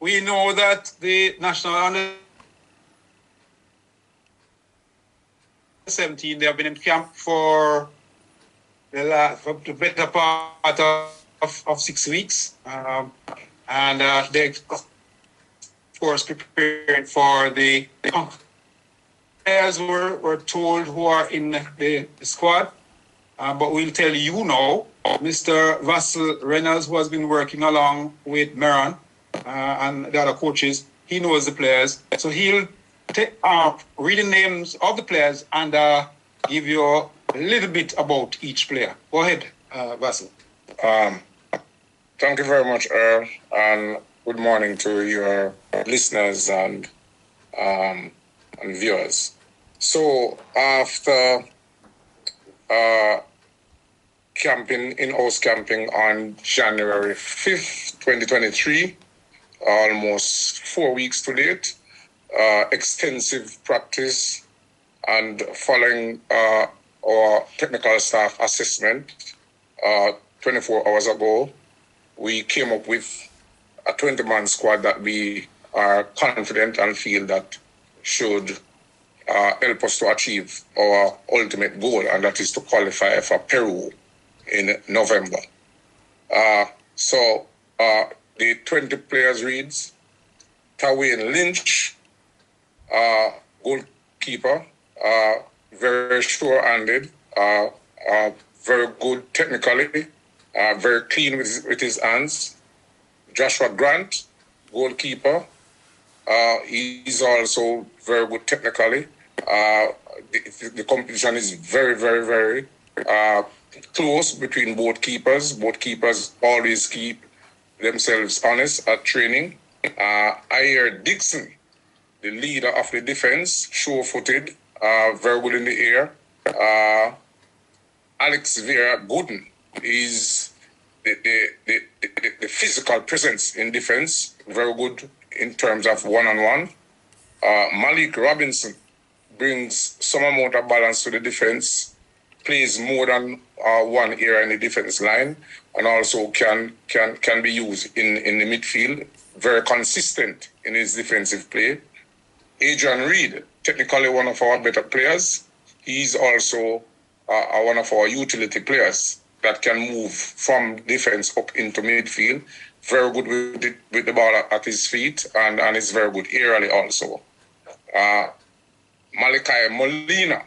we know that the national under 17, they have been in camp for the better part of 6 weeks. And they, of course, preparing for the players were told who are in the squad. But we'll tell you now, Mr. Vassal Reynolds, who has been working along with Merron and the other coaches, he knows the players. So he'll read the names of the players and give you a little bit about each player. Go ahead, Vassal. Thank you very much, Earl, and good morning to your listeners and viewers. So after camping, in-house camping on January 5th, 2023, almost 4 weeks to date, extensive practice and following our technical staff assessment 24 hours ago, we came up with a 20-man squad that we are confident and feel that should help us to achieve our ultimate goal, and that is to qualify for Peru in November. So the 20 players reads: Tawin Lynch, goalkeeper, very sure-handed, very good technically, very clean with his hands. Joshua Grant, goalkeeper, he's also very good technically. The competition is very, very, very close between both keepers. Both keepers always keep themselves honest at training. Ayer Dixon, the leader of the defense, sure-footed, very good in the air. Alex Vera Gooden is the physical presence in defense, very good in terms of one-on-one. Malik Robinson brings some amount of balance to the defense, plays more than one area in the defense line, and also can be used in the midfield, very consistent in his defensive play. Adrian Reed, technically one of our better players. He's also one of our utility players that can move from defense up into midfield. Very good with the ball at his feet, and is very good aerially also. Malachi Molina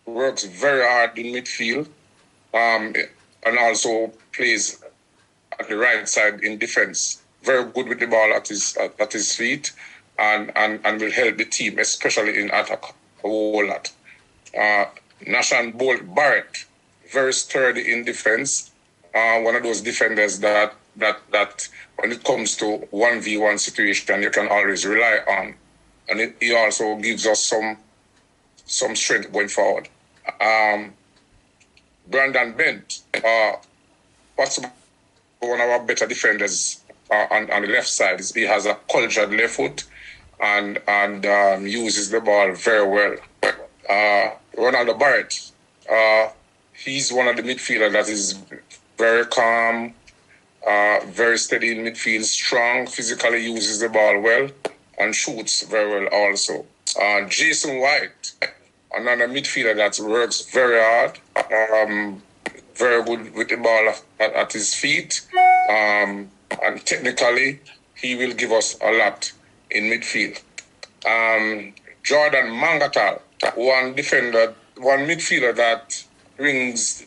works very hard in midfield, and also plays at the right side in defense. Very good with the ball at his feet, and will help the team, especially in attack, a whole lot. Nashan Bolt Barrett, very sturdy in defense. One of those defenders that when it comes to 1v1 situation, you can always rely on. And he also gives us some strength going forward. Brandon Bent, possibly one of our better defenders on the left side. He has a cultured left foot and uses the ball very well. Ronaldo Barrett, he's one of the midfielders that is very calm, very steady in midfield, strong, physically uses the ball well, and shoots very well also. Jason White, another midfielder that works very hard, very good with the ball at his feet, and technically he will give us a lot in midfield. Jordan Mangatal, one midfielder that brings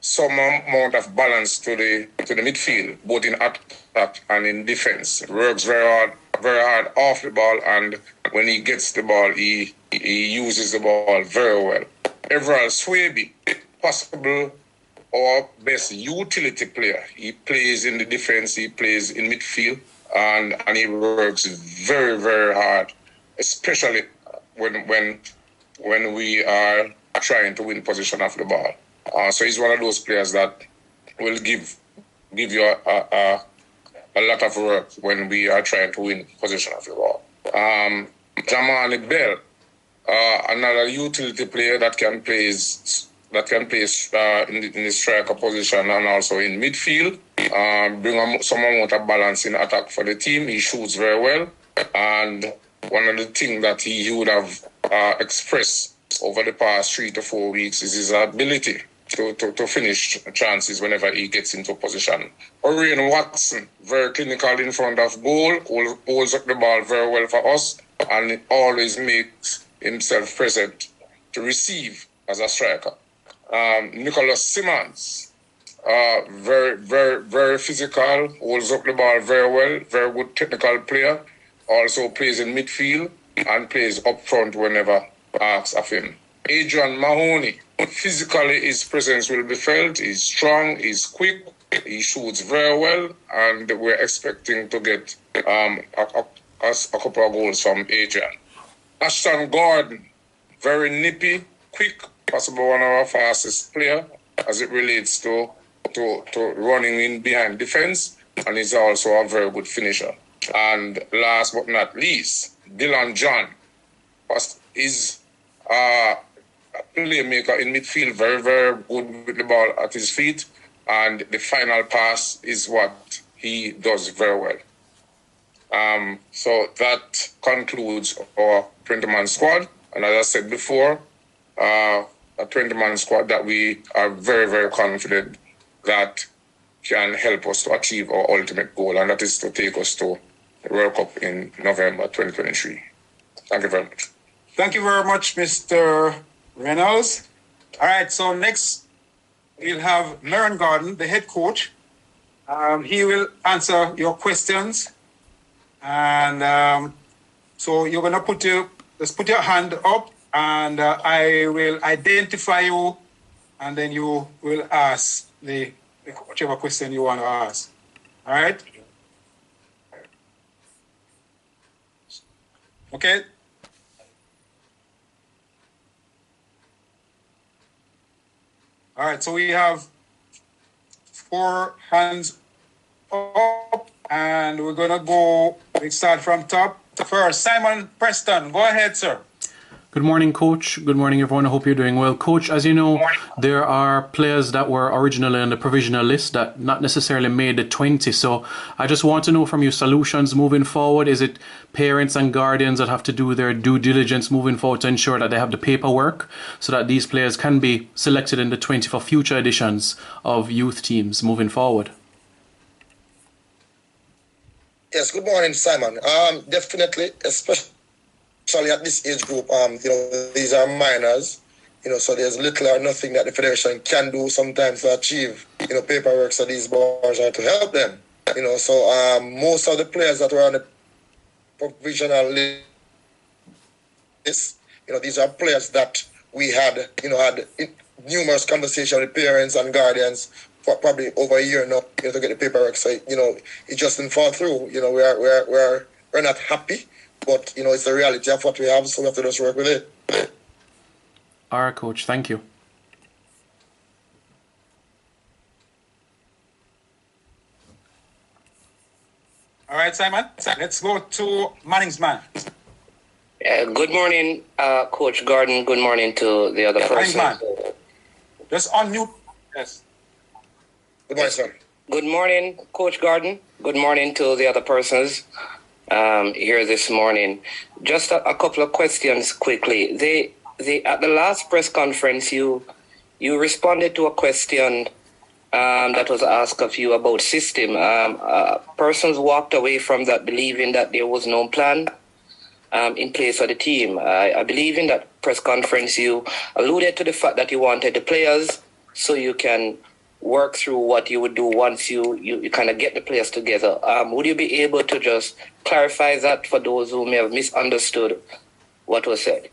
some amount of balance to the midfield, both in attack and in defense. Works very hard off the ball, and when he gets the ball, he uses the ball very well. Everald Swaby, possible our best utility player. He plays in the defense, he plays in midfield, and he works very, very hard, especially when we are trying to win possession of the ball. So he's one of those players that will give you a lot of work when we are trying to win possession of the ball. Jamali Bell, another utility player that can play in the striker position and also in midfield. bring some amount of balance in attack for the team. He shoots very well. And one of the things that he would have expressed over the past 3 to 4 weeks is his ability to finish chances whenever he gets into position. Orion Watson, very clinical in front of goal, holds up the ball very well for us, and always makes himself present to receive as a striker. Nicholas Simmons, very, very, very physical, holds up the ball very well, very good technical player, also plays in midfield and plays up front whenever asked of him. Adrian Mahoney, physically his presence will be felt. He's strong, he's quick, he shoots very well, and we're expecting to get a couple of goals from Adrian. Ashton Gordon, very nippy, quick, possibly one of our fastest players as it relates to running in behind defense, and he's also a very good finisher. And last but not least, Dylan John is a playmaker in midfield, very, very good with the ball at his feet, and the final pass is what he does very well. So that concludes our 20-man squad, and as I said before, a 20-man squad that we are very, very confident that can help us to achieve our ultimate goal, and that is to take us to the World Cup in November 2023. Thank you very much. Thank you very much, Mr. Reynolds. All right, so next we'll have Merron Garden, the head coach. He will answer your questions. And so you're going to put your hand up, and I will identify you, and then you will ask whichever question you want to ask. All right? Okay? All right, so we have 4 hands up, and we're going to start from top. First, Simon Preston. Go ahead, sir. Good morning, Coach. Good morning, everyone. I hope you're doing well. Coach, as you know, there are players that were originally on the provisional list that not necessarily made the 20. So I just want to know from you solutions moving forward. Is it parents and guardians that have to do their due diligence moving forward to ensure that they have the paperwork so that these players can be selected in the 20 for future editions of youth teams moving forward? Yes, good morning, Simon. Definitely, especially at this age group, these are minors, so there's little or nothing that the federation can do sometimes to achieve, paperwork, so these boys are to help them, so most of the players that were on the provisional list, these are players that we had numerous conversations with parents and guardians for probably over a year now, to get the paperwork, so, it just didn't fall through, we're not happy. But, it's the reality of what we have, so we have to just work with it. All right, Coach. Thank you. All right, Simon. Let's go to Manning's man. Good morning, Coach Gordon. Good morning to the other person. Manning's man. Just unmute. Yes. Good morning, sir. Good morning, Coach Gordon. Good morning to the other persons here this morning. Just a couple of questions quickly. At the last press conference, you responded to a question that was asked of you about system. Persons walked away from that believing that there was no plan in place for the team. I believe in that press conference you alluded to the fact that you wanted the players so you can work through what you would do once you kind of get the players together. Would you be able to just clarify that for those who may have misunderstood what was said?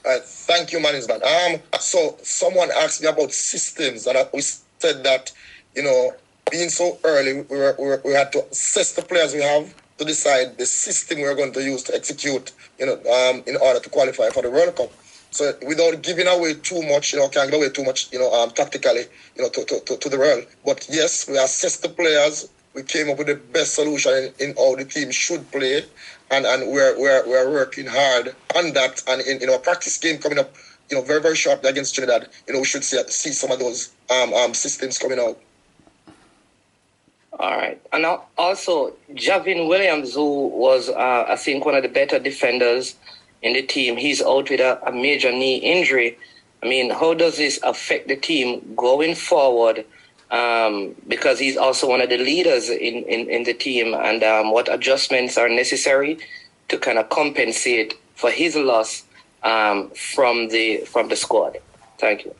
Thank you, management. So someone asked me about systems, and we said that, being so early, we had to assess the players we have to decide the system we're going to use to execute, in order to qualify for the World Cup. So without giving away too much, can't give away too much, tactically, to the world. But yes, we assessed the players. We came up with the best solution in how the team should play, and we're working hard on that. And in our practice game coming up, very, very shortly against Trinidad, we should see some of those systems coming out. All right. And now also, Javin Williams, who was, I think, one of the better defenders in the team, he's out with a major knee injury. I mean, how does this affect the team going forward? Because he's also one of the leaders in the team, and what adjustments are necessary to kind of compensate for his loss from the squad? Thank you.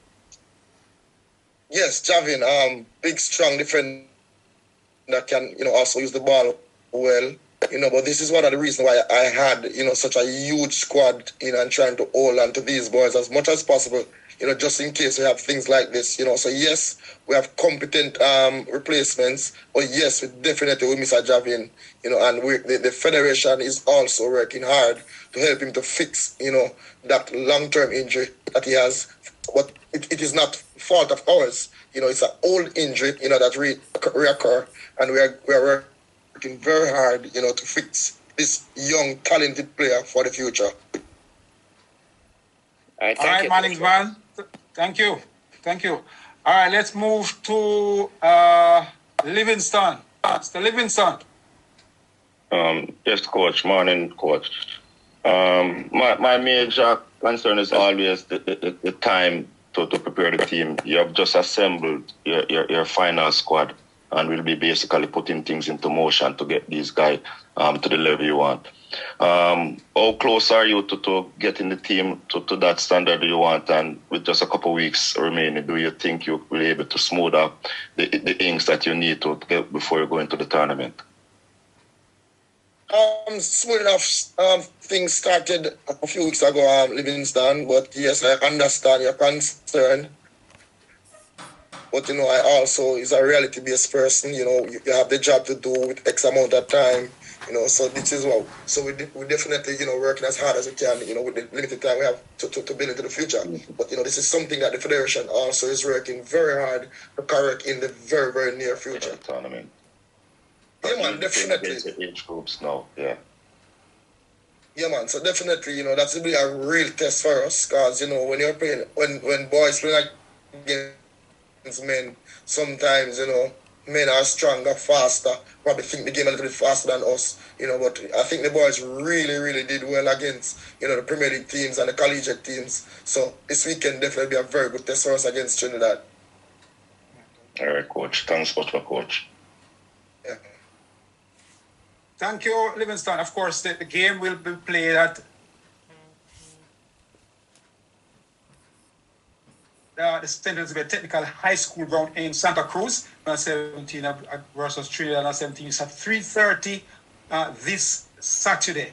Yes, Javin, big, strong defender that can, also use the ball well. But this is one of the reasons why I had, such a huge squad, and trying to hold on to these boys as much as possible, just in case we have things like this, So yes, we have competent replacements, but yes, we definitely will miss a Javin, and the federation is also working hard to help him to fix, that long-term injury that he has. But it is not fault of ours. It's an old injury, that reoccur, and we are working very hard, to fix this young, talented player for the future. All right, Mannings, man. Thank you. All right, let's move to Livingston. Mr. Livingston. Yes, coach. Morning, coach. My major concern is always the time to prepare the team. You have just assembled your final squad, and will be basically putting things into motion to get these guys to the level you want. How close are you to getting the team to that standard you want? And with just a couple of weeks remaining, do you think you'll be able to smooth up the inks that you need to get before you go into the tournament? Smooth enough. Things started a few weeks ago, Livingston, but yes, I understand your concern. But, I also is a reality-based person. You have the job to do with X amount of time. So this is what. So we definitely, working as hard as we can, with the limited time we have to build into the future. But, this is something that the Federation also is working very hard to correct in the very, very near future. Tournament. Yeah, man, definitely. Age groups now, yeah. Yeah, man. So definitely, that's will be a real test for us, because when you're playing, when boys play like against men, sometimes men are stronger, faster. Probably think the game a little bit faster than us, But I think the boys really, really did well against the Premier League teams and the collegiate teams. So this weekend definitely be a very good test for us against Trinidad. All right, coach. Thanks for coach. Yeah. Thank you, Livingston. Of course, the game will be played at the Central Technical High School ground in Santa Cruz. 17 versus Trinidad 17 is at 3:30 this Saturday.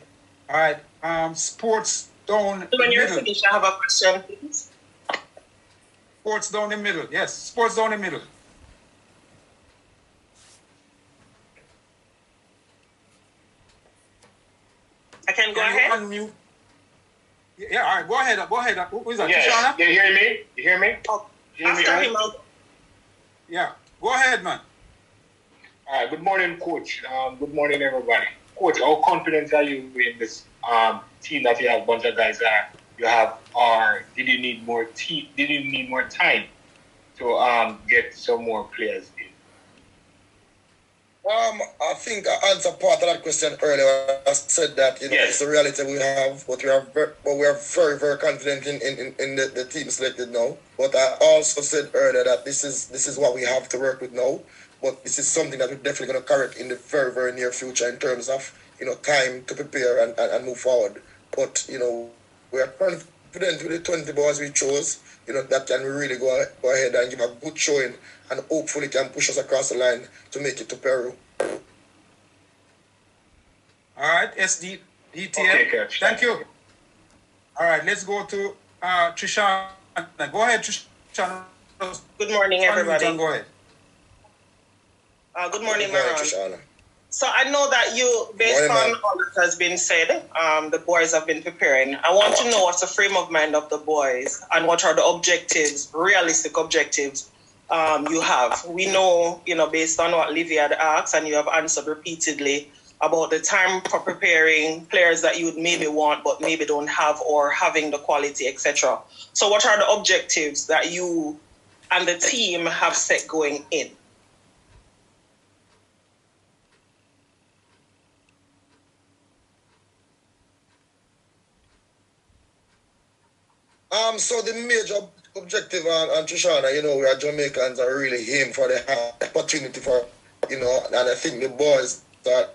All right. Sports down the When you're middle. finished, I have a question, please. Sports down the middle. Yes, sports down the middle. I can go Can you ahead? unmute? Yeah, all right. Go ahead. Who is that? Yes. Tishana? You hear me? You hear me? Oh, You hear me, after guys? him, Yeah. Go ahead, man. All right. Good morning, coach. Good morning, everybody. Coach, how confident are you in this team that you have a bunch of guys that you have? Or did you need more Did you need more time to get some more players in? I think I answered part of that question earlier. I said that Yes. it's the reality we have, but we are very, very confident in the team selected now. But I also said earlier that this is what we have to work with now. But this is something that we're definitely going to correct in the very, very near future in terms of time to prepare and move forward. But we are confident with the 20 boys we chose. That can really go ahead and give a good showing, and hopefully can push us across the line to make it to Peru. All right, DTM. Okay, coach. Thank you. All right, let's go to Trishana. Go ahead, Trishana. good morning, everybody. Go ahead. Good morning, Good morning, Merron. Tishana. So I know that based Morning, on ma'am. all that has been said, the boys have been preparing. I want to know what's the frame of mind of the boys and what are the objectives, realistic objectives you have. We know, based on what Livy had asked and you have answered repeatedly, about the time for preparing players that you would maybe want but maybe don't have, or having the quality, etc. So what are the objectives that you and the team have set going in? So the major objective on Trishana, we are Jamaicans are really aim for the opportunity for, and I think the boys are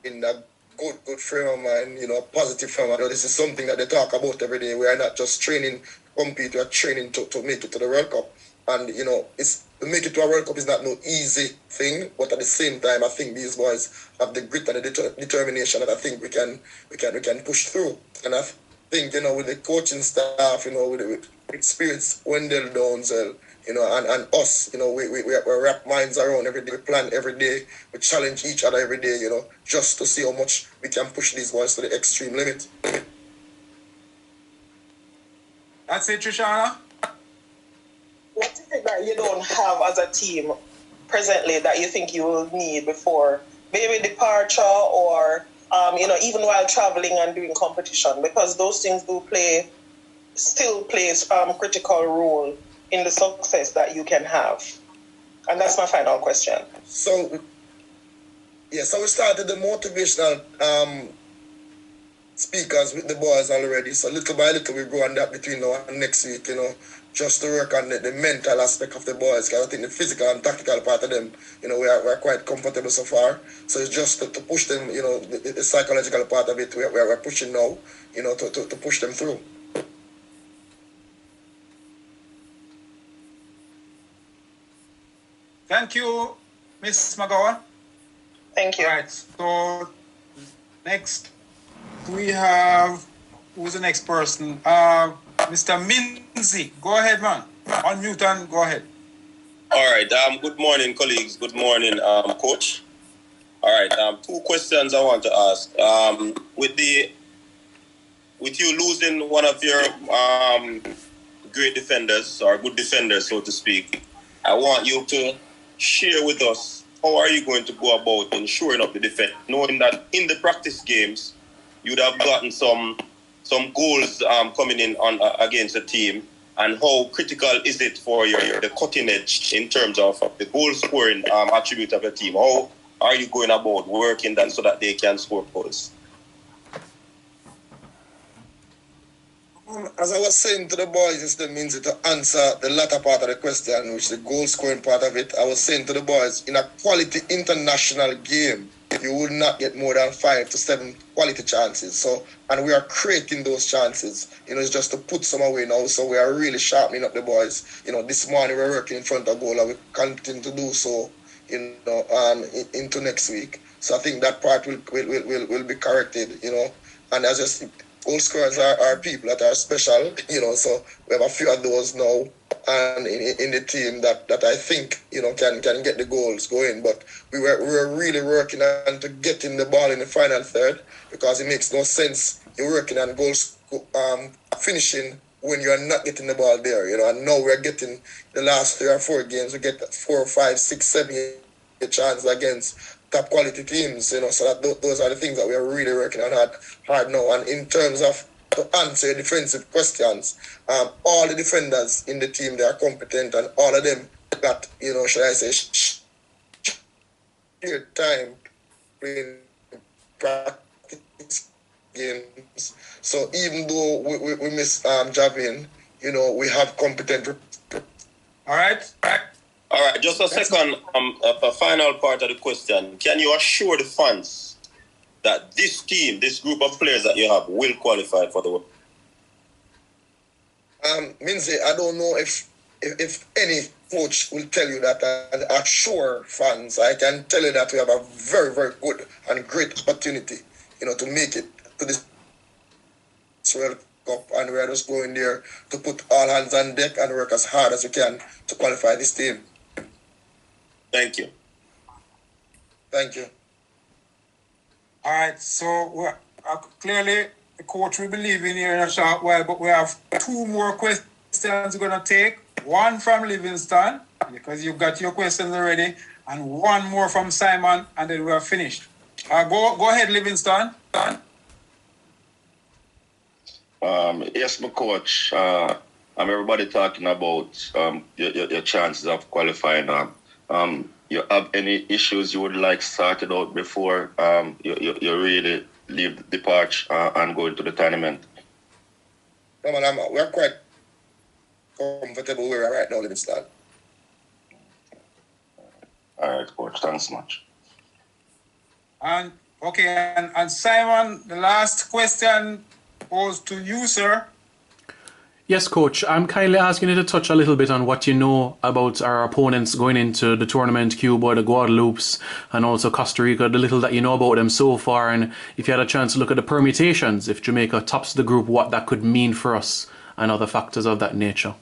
in a good frame of mind, positive frame of mind. This is something that they talk about every day. We are not just training, compete, we are training to make it to the World Cup. And, it's to make it to a World Cup is not no easy thing, but at the same time, I think these boys have the grit and the determination that I think we can push through. And I think, with the coaching staff, with the experience, Wendell Downsell, and us, we wrap minds around every day, we plan every day, we challenge each other every day, just to see how much we can push these boys to the extreme limit. That's it, Trishana? What is it that you don't have as a team presently that you think you will need before maybe departure, or even while traveling and doing competition? Because those things still plays critical role in the success that you can have. And that's my final question. So we started the motivational speakers with the boys already. So little by little we go on that between now and next week, just to work on the mental aspect of the boys. Because I think the physical and tactical part of them, we're quite comfortable so far. So it's just to push them, the psychological part of it, we're pushing now, to push them through. Thank you, Miss McGowan. Thank you. All right, so next we have, who's the next person? Mr. Minzy. Go ahead, man. Unmute and go ahead. All right. Good morning, colleagues. Good morning, coach. All right. Two questions I want to ask. With you losing one of your great defenders, or good defenders, so to speak, I want you to share with us, how are you going to go about ensuring up the defense, knowing that in the practice games you'd have gotten some goals coming in on against the team, and how critical is it for the cutting edge in terms of the goal scoring attribute of the team? How are you going about working that so that they can score goals? As I was saying to the boys, it still means to answer the latter part of the question, which is the goal scoring part of it. I was saying to the boys, in a quality international game, you will not get more than 5 to 7 quality chances. And we are creating those chances. It's just to put some away now. So we are really sharpening up the boys. This morning we're working in front of goal, and we continue to do so, into next week. So I think that part will be corrected, And as I said, goal scorers are people that are special, so we have a few of those now and in the team that I think, can get the goals going. But we were really working on to getting the ball in the final third, because it makes no sense you're working on goals finishing when you're not getting the ball there, and now we're getting the last 3 or 4 games, we get 4, 5, 6, 7 chances against top quality teams, so that those are the things that we are really working on hard now. And in terms of to answer your defensive questions, all the defenders in the team, they are competent, and all of them got, should I say, shared time playing practice games. So even though we miss Javin, we have competent. All right. All right, just a second, a final part of the question. Can you assure the fans that this team, this group of players that you have, will qualify for the World Cup? Minzy, I don't know if any coach will tell you that, and assure fans. I can tell you that we have a very, very good and great opportunity, to make it to this World Cup, and we are just going there to put all hands on deck and work as hard as we can to qualify this team. Thank you. Thank you. All right, so clearly the coach will be leaving here in a short while, but we have 2 more questions we're going to take. One from Livingston. because you've got your questions already, and one more from Simon, and then we are finished. Go ahead, Livingston. Yes, my coach. Everybody talking about your chances of qualifying. You have any issues you would like started out before you really leave the parch and go into the tournament? No, man, we're quite comfortable where we are right now, Livingston. All right, coach. Thanks much. And Simon, the last question goes to you, sir. Yes, coach. I'm kindly asking you to touch a little bit on what you know about our opponents going into the tournament, Cuba, the Guadelupes, and also Costa Rica, the little that you know about them so far, and if you had a chance to look at the permutations, if Jamaica tops the group, what that could mean for us and other factors of that nature.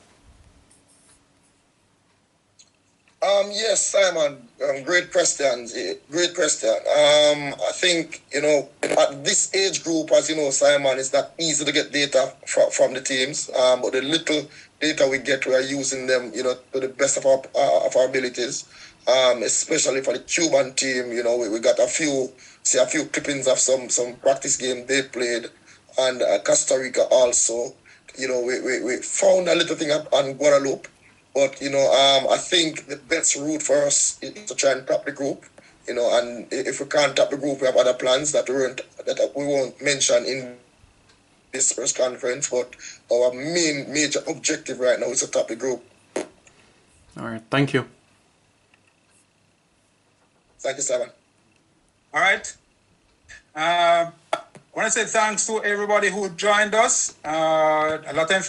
Yes, Simon. Great questions. Great question. I think, at this age group, as you know, Simon, it's not easy to get data from the teams. But the little data we get, we are using them, to the best of our abilities. Especially for the Cuban team, we got a few clippings of some practice game they played, and Costa Rica also. We found a little thing up on Guadeloupe. But, I think the best route for us is to try and top the group, and if we can't top the group, we have other plans that we won't mention in this press conference, but our major objective right now is to top the group. All right, thank you. Thank you, Simon. All right. I want to say thanks to everybody who joined us. A lot of